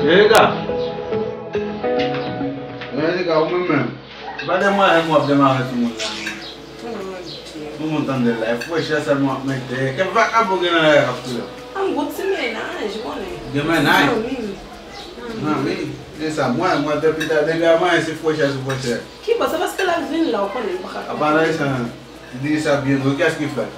Chega! Chega, o mesmo. Vai demorar a demorar esse mundo. Não montando ele lá. Foi essa meter. Que vai acabar que não é captura. I'm good to menage, money. De menage? Não, vem. Essa mãe, uma deputada de gamanha se for essa você. Que você vai se lá vir lá com ele para cá. Agora essa diz sabia o que é que faz?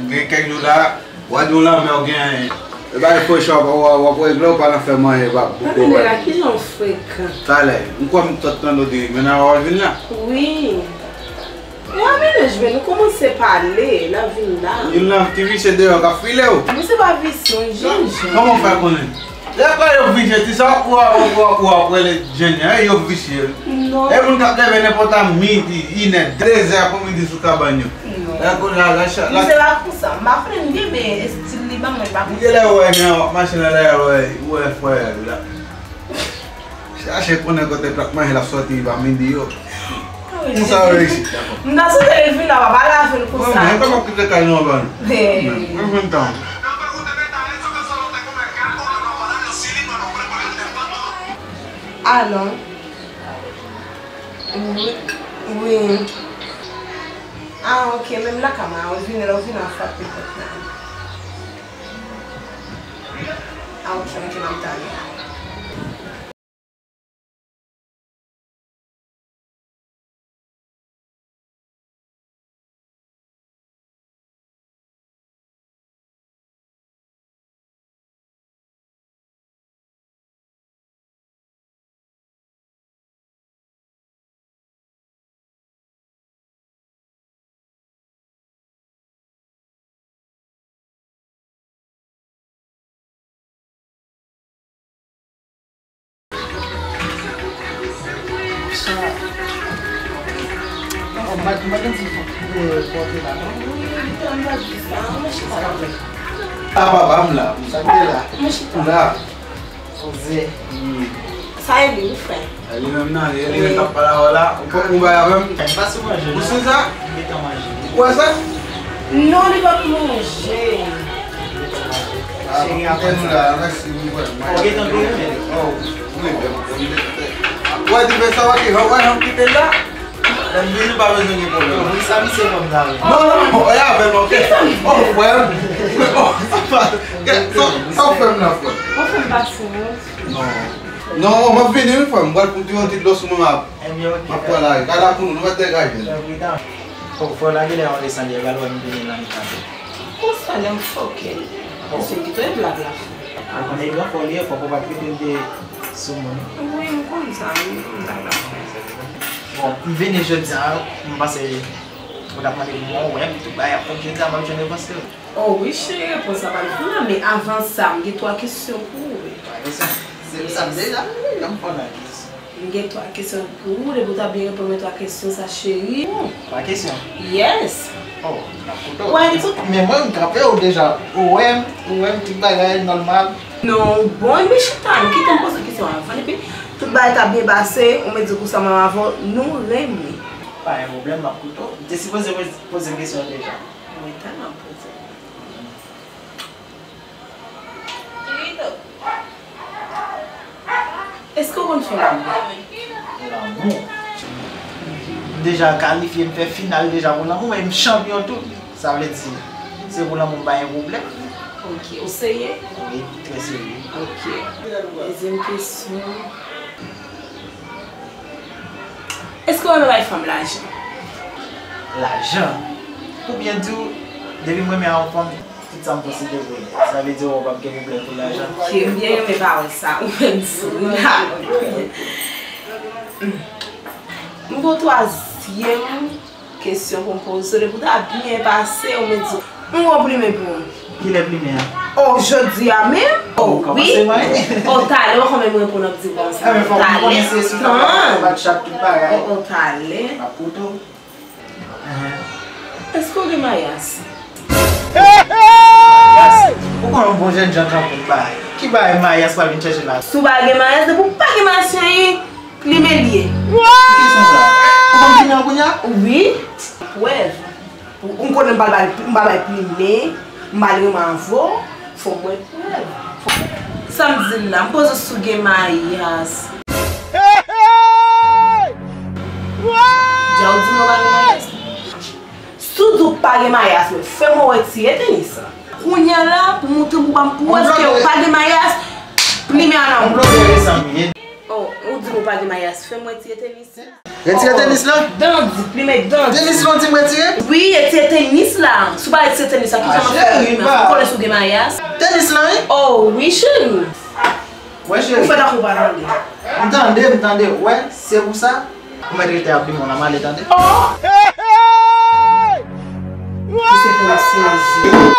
Quem quer ajudar, vai ajudar meu alguém. Vai puxar o apoio para a família, vai. Olha, aqui não foi cá. Tá lá, não como tá tendo de, mas na hora vem lá. Oui. Eu mesmo, não como você parler, lá vim lá. E lá, que você deu a filha? Você vai ver se um gente. Como faz com ele? Agora eu vi gente, só o ele gênio, aí eu vi ele. Não. Eu nunca deve botar midi e né 13 é como diz o cabanho. É quando lá Você vai com samba, mas aprender bem esse tipo de mamãe vai. Ele é o não, mas ele é o foi lá. Acha que quando eu tenho para mais lá só tive a midi eu. Não sabe isso. Não dá só ele vir lá, vai lá ver com samba. Não, como que você cai no banho? Então. Ah non. Oui. Ah ok, même la caméra, on vient à faire peut-être. Ah ok, on est dans le Vamos lá. Lá. Sai ali, frère. Ali mesmo não, ele está para lá. Um vai mesmo. Passa uma gente. Você já? Qual é? Non, il va manger. Cheguei a Alguém também? Ué, de pessoal aqui, vamos que tem lá. Não vai ver ninguém por lá. Não sabe se vamos dar. Não, olha a ver, ok? Oh, foi. Só foi na flor. Vamos fazer bastante. Não, mas vem foi, agora continua de doce uma. É meu aqui. Mas por lá, cada um não vai ter gás. Foi lá que ele é onde Sandy agora vai me vir lá em casa. Como se faz um foque? Isso aqui tu é blabla. Quando ele vai folher, para o papier de sumo. Oui, como sabe? Bom, vem de jeudi, on va se pour la prendre mon web tout bah après je dis à moi je ne pense que oh oui chérie pour ça va le faire mais avant ça me toi question pour ça me dit là non pas là me toi question pour et vous t'as bien répondre toi question ça chérie pas question yes oh ouais tout mais moi me rappelle déjà ouais tout bagage normal non bon mais je t'en qui te pose question avant et puis tout bagage t'a bien passé on me dit que ça m'a avant nous l'aime pas un problème ma couteau je suppose poser une question déjà oui t'as pas posé est-ce qu'on fait l'amour déjà qualifié me fait finale déjà pour l'amour même champion tout ça veut dire c'est pour l'amour pas un problème. Ok, au sérieux? Oui, très sérieux. Ok. Deuxième question. Est-ce qu'on va faire l'argent? L'argent? Ou bien tout, depuis moi, mes enfants, tout ça me possible de voler. Ça veut dire qu'on va me gagner pour l'argent. Ok, bien, mais pas ça. Mon troisième question pour me poser, vous avez bien passé, on me dit, on va primer pour moi. Qui est le premier? Aujourd'hui à même? Oh oui. Oh t'as l'air, on va même répondre un petit peu comme ça. Ah mais faut commencer sur on va chaque tout pareil. Oh t'as l'air. La photo. Est-ce qu'on est maïas? Pourquoi on bon jeune gens pour pareil? Qui va maïas pour venir chercher là? Sous bague maïas, c'est pour pas que ma chérie climelier. Qui sont ça? Vous venez en Gounia? Oui. Ouais. On connaît pas le climer. Malgré ma voix, faut moi Ça me dit là, je pose sous Marias. Já dis mon Marias. Tudo pague Marias, fais-moi retirer tennis. Kounya là pour montrer pour est-ce que pague Marias. Primeiro On bloque les 100 000. Oh, on dit mon pague Marias, fais-moi retirer tennis. Retirer tennis là? Dandy, primeiro dandy. Tennis là, tu me retires? Oui, retirer tennis là. Si pas retirer tennis, ça qui ça m'a fait rire. Vous connaissez sous Marias? Tennis là, hein? Oh, oui, chérie. Ouais, chérie. Vous faites un coup parler. Entendez, ouais, c'est pour ça. Vous m'avez dit appelé mon amant, attendez. Oh! C'est pour la